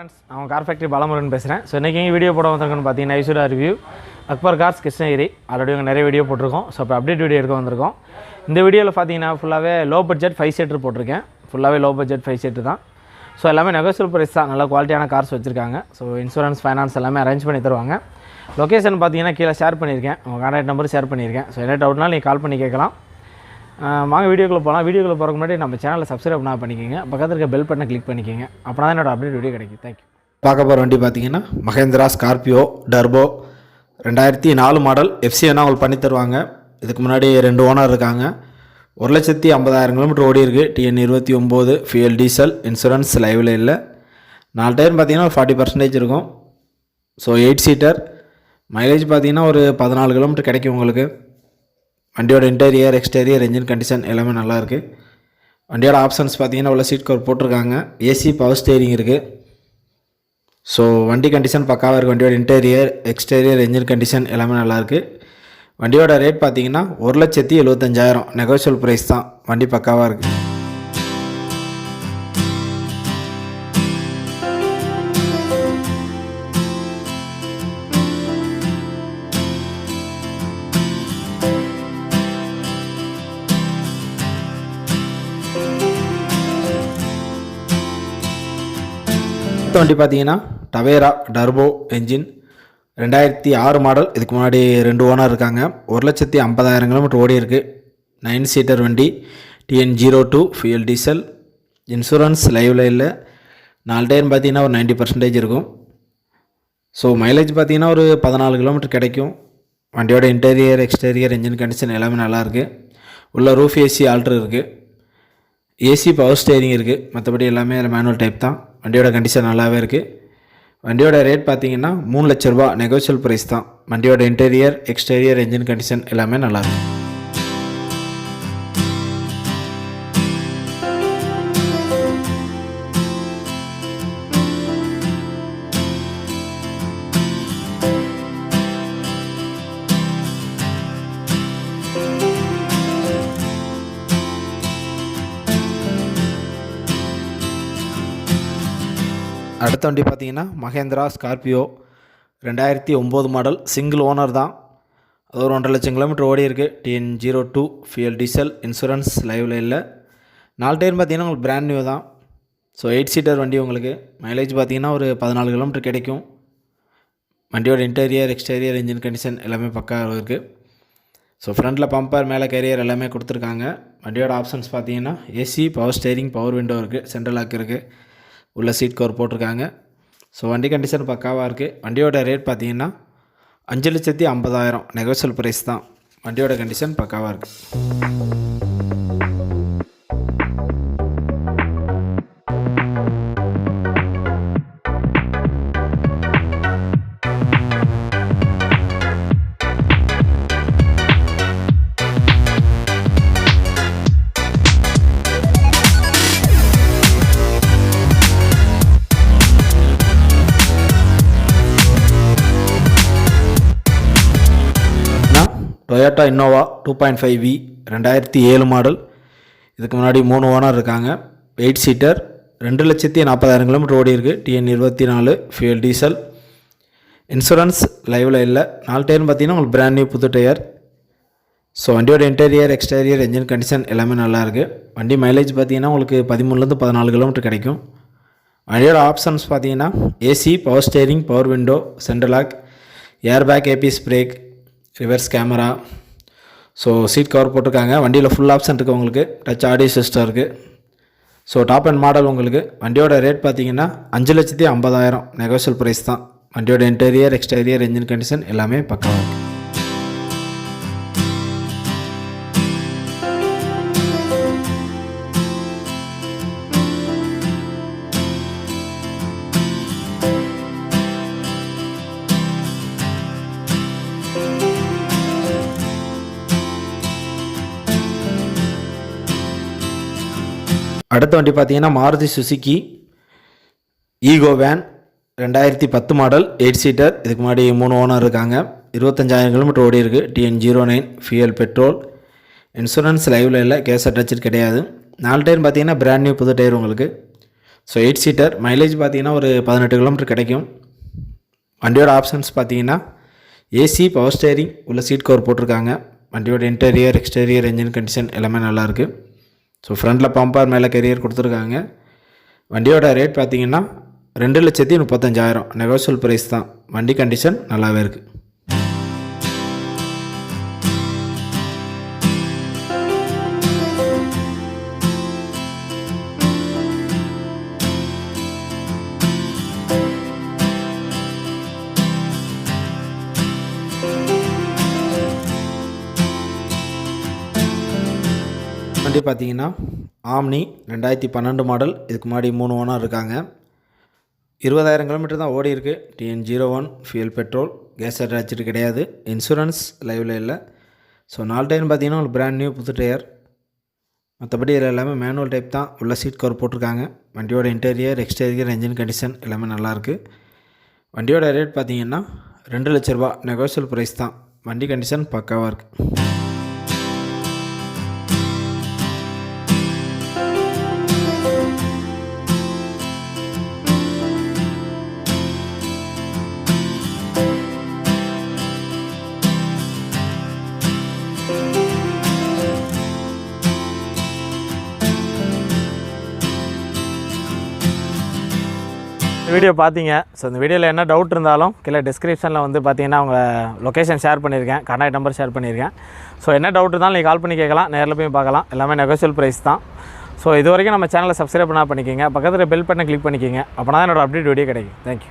Friends, நான் car factory Balamurugan பேசுகிறேன். So இன்றைக்கி எங்கள் வீடியோ போட வந்திருக்கோன்னு பார்த்தீங்கன்னா Aishwarya review Akbar cars Krishnagiri. Already நிறைய வீடியோ போட்டிருக்கோம். ஸோ இப்போ அப்டேட் வீடியோ எடுக்க வந்திருக்கோம். இந்த வீடியோவில் பார்த்தீங்கன்னா ஃபுல்லாகவே லோ பட்ஜெட் 5 சீட்டர் போட்டிருக்கேன். ஃபுல்லாகவே லோ பட்ஜெட் 5 சீட்டர் தான். ஸோ எல்லாமே நெகோசியபிள் ப்ரைஸ் தான். நல்ல குவாலிட்டியான கார்ஸ் வச்சுருக்காங்க. ஸோ இன்சூரன்ஸ் ஃபைனான்ஸ் எல்லாமே அரேஞ்ச் பண்ணி தருவாங்க. லொக்கேஷன் பார்த்தீங்கன்னா கீழே ஷேர் பண்ணியிருக்கேன். உங்கள் கான்டாக்ட் நம்பர் ஷேர் பண்ணியிருக்கேன். ஸோ என்ன டவுட்னாலும் நீங்கள் கால் பண்ணி கேட்கலாம். வாங்க வீடியோக்குள்ளே போகலாம். வீடியோக்குள்ளே போகிறக்கு முன்னாடி நம்ம சேனலை சப்ஸ்கிரைப் பண்ணால் பண்ணிக்கோங்க. பக்கத்தில் இருக்க பெல் பட்டனை கிளிக் பண்ணிக்கோங்க. அப்படின்னா தான் என்னோட அப்டேட் வீடியோ கிடைக்கும். தேங்க்யூ. பார்க்க போகிற வண்டி பார்த்தீங்கன்னா மஹேந்திரா ஸ்கார்பியோ டர்போ 2004 மாடல். எஃப்சிஎன்னா அவங்களுக்கு பண்ணி தருவாங்க. இதுக்கு முன்னாடி 2 ஓனர் இருக்காங்க. 1,50,000 கிலோமீட்டர் ஓடி இருக்குது. TN 29 fuel diesel. இன்சூரன்ஸ் லைவில் இல்லை. 4 டயர் பார்த்தீங்கன்னா ஒரு 40% இருக்கும். So 8 seater. மைலேஜ் பார்த்தீங்கன்னா ஒரு 14 கிலோமீட்டர் கிடைக்கும் உங்களுக்கு. வண்டியோட இன்டீரியர் எக்ஸ்டீரியர் என்ஜின் கண்டிஷன் எல்லாமே நல்லாயிருக்கு. வண்டியோட ஆப்ஷன்ஸ் பார்த்தீங்கன்னா உள்ள சீட் கவர் போட்டிருக்காங்க. ஏசி பவர் ஸ்டேரிங் இருக்குது. ஸோ வண்டி கண்டிஷன் பக்காவாக இருக்குது. வண்டியோட இன்டீரியர் எக்ஸ்டீரியர் என்ஜின் கண்டிஷன் எல்லாமே நல்லாயிருக்கு. வண்டியோட ரேட் பார்த்தீங்கன்னா 1,75,000 நெகோஷியல் ப்ரைஸ் தான். வண்டி பக்காவாக இருக்குது. வண்டி பார்த்தீங்கன்னா டவேரா டர்போ என்ஜின் 2006 மாடல். இதுக்கு முன்னாடி 2 ஓனர் இருக்காங்க. 1,50,000 கிலோமீட்டர் ஓடி இருக்குது. 9 சீட்டர் வண்டி. TN 02 fuel diesel. இன்சூரன்ஸ் லைவில் இல்லை. 4 டயர் பார்த்தீங்கன்னா ஒரு 90% இருக்கும். ஸோ மைலேஜ் பார்த்தீங்கன்னா ஒரு 14 கிலோமீட்டர் கிடைக்கும். வண்டியோட இன்டீரியர் எக்ஸ்டீரியர் என்ஜின் கண்டிஷன் எல்லாமே நல்லாயிருக்கு. உள்ள ரூஃப் ஏசி ஆல்ட்ரு இருக்குது. ஏசி பவர் ஸ்டேரிங் இருக்குது. மற்றபடி எல்லாமே மேனுவல் டைப் தான். வண்டியோட கண்டிஷன் நல்லாவே இருக்குது. வண்டியோட ரேட் பார்த்தீங்கன்னா 3 லட்ச ரூபா நெகோஷியல் ப்ரைஸ் தான். வண்டியோட இன்டீரியர் எக்ஸ்டீரியர் என்ஜின் கண்டிஷன் எல்லாமே நல்லாயிருக்கு. அடுத்த வண்டி பார்த்தீங்கன்னா Mahindra Scorpio 2009 model. Single owner தான். அது ஒரு 1,50,000 கிலோமீட்டர் ஓடி இருக்குது. TN 02 fuel diesel. இன்சூரன்ஸ் லைவில் இல்லை. 4 டயர் பார்த்தீங்கன்னா உங்களுக்கு பிராண்ட் நியூ தான். ஸோ 8 சீட்டர் வண்டி உங்களுக்கு. மைலேஜ் பார்த்தீங்கன்னா ஒரு 14 கிலோமீட்டர் கிடைக்கும். வண்டியோட இன்டீரியர் எக்ஸ்டீரியர் என்ஜின் கண்டிஷன் எல்லாமே பக்காவாக இருக்குது. ஸோ ஃப்ரண்ட்டில் பம்பர் மேலே கேரியர் எல்லாமே கொடுத்துருக்காங்க. வண்டியோட ஆப்ஷன்ஸ் பார்த்தீங்கன்னா AC power steering power window இருக்குது. சென்ட்ரல் லாக் இருக்குது. உள்ள சீட் கவர் போட்டிருக்காங்க. ஸோ வண்டி கண்டிஷன் பக்காவாக இருக்குது. வண்டியோட ரேட் பார்த்தீங்கன்னா 5,50,000 நெகோஷியல் ப்ரைஸ் தான். வண்டியோட கண்டிஷன் பக்காவாக இருக்குது. Toyota Innova 2.5V 2007 model. இதுக்கு முன்னாடி 3 ஓனர் இருக்காங்க. 8 சீட்டர். 2,40,000 கிலோமீட்டர் ஓடி இருக்குது. TN 24 fuel diesel. இன்சூரன்ஸ் லைவில் இல்லை. 4 டயர் பார்த்தீங்கன்னா உங்களுக்கு பிராண்ட் நியூ புது டயர். ஸோ வண்டியோட இன்டீரியர் எக்ஸ்டீரியர் என்ஜின் கண்டிஷன் எல்லாமே நல்லாயிருக்கு. வண்டி மைலேஜ் பார்த்தீங்கன்னா உங்களுக்கு 13 14 கிலோமீட்டர் கிடைக்கும். வண்டியோட ஆப்ஷன்ஸ் பார்த்தீங்கன்னா AC power steering power window central lock air bag ABS brake reverse camera. So seat cover போட்டிருக்காங்க. வண்டியில் ஃபுல் ஆப்ஷன் இருக்குது உங்களுக்கு. டச் ஆடியோ சிஸ்டம் இருக்குது. ஸோ டாப் அண்ட் மாடல் உங்களுக்கு. வண்டியோட ரேட் பார்த்தீங்கன்னா 5,50,000 நெகோஷியல் ப்ரைஸ் தான். வண்டியோட இன்டீரியர் எக்ஸ்டீரியர் என்ஜின் கண்டிஷன் எல்லாமே பக்காவாக இருக்குது. அடுத்த வண்டி பார்த்தீங்கன்னா மாருதி சுசுக்கி ஈகோ வேன் 2010 மாடல். 8 சீட்டர். இதுக்கு முன்னாடி 3 ஓனர் இருக்காங்க. 25,000 கிலோமீட்டர் ஓடி இருக்குது. TN 09 fuel petrol. இன்சூரன்ஸ் லைவில் இல்லை. கேஸ் அட்டாச்சு கிடையாது. 4 டயர் பார்த்தீங்கன்னா பிராண்ட் நியூ புது டயர் உங்களுக்கு. So 8 seater. மைலேஜ் பார்த்தீங்கன்னா ஒரு 18 கிலோமீட்டர் கிடைக்கும். வண்டியோட ஆப்ஷன்ஸ் பார்த்தீங்கன்னா ஏசி, பவர் ஸ்டேரிங் உள்ள சீட் கவர் போட்டிருக்காங்க. வண்டியோட இன்டீரியர், எக்ஸ்டீரியர், என்ஜின் கண்டிஷன் எல்லாமே நல்லாயிருக்கு. ஸோ ஃப்ரண்ட்டில் பம்பர், மேலே கெரியர் கொடுத்துருக்காங்க. வண்டியோட ரேட் பார்த்தீங்கன்னா 2,35,000 நெகோஷியல் ப்ரைஸ் தான். வண்டி கண்டிஷன் நல்லாவே இருக்குது. வண்டி பார்த்தீங்கன்னா ஆம்னி 2012 மாடல். இதுக்கு முன்னாடி 3 ஓனர் இருக்காங்க. 20,000 கிலோமீட்டர் தான் ஓடி இருக்குது. TN01 fuel petrol, gas attach கிடையாது. இன்சூரன்ஸ் லைவில் இல்லை. ஸோ 4 டயர் பார்த்தீங்கன்னா ஒரு பிராண்ட் நியூ புது டயர். மற்றபடி இதில் எல்லாமே மேனுவல் டைப் தான். உள்ள சீட் கவர் போட்டிருக்காங்க. வண்டியோட இன்டீரியர், எக்ஸ்டீரியர், என்ஜின் கண்டிஷன் எல்லாமே நல்லாயிருக்கு. வண்டியோட ரேட் பார்த்தீங்கன்னா 2 லட்ச ரூபா நெகோஷியல் ப்ரைஸ் தான். வண்டி கண்டிஷன் பக்காவாக இருக்குது. வீடியோ பார்த்தீங்க. ஸோ இந்த வீடியோவில் என்ன டவுட் இருந்தாலும் கீழே டிஸ்கிரிப்ஷனில் வந்து பார்த்தீங்கன்னா அவங்க லொக்கேஷன் ஷேர் பண்ணியிருக்கேன், கான்டாக்ட் நம்பர் ஷேர் பண்ணியிருக்கேன். ஸோ என்ன டவுட் இருந்தாலும் நீங்கள் கால் பண்ணி கேட்கலாம், நேரில் போய் பார்க்கலாம். எல்லாமே நெகோஷியல் ப்ரைஸ் தான். ஸோ இது வரைக்கும் நம்ம சேனலை சப்ஸ்கிரைப் பண்ணிக்கிங்க, பக்கத்தில் பெல் பட்டனை கிளிக் பண்ணிக்கிங்க. அப்போ தான் என்னோடய அப்டேட் வீடியோ கிடைக்கும். தேங்க்யூ.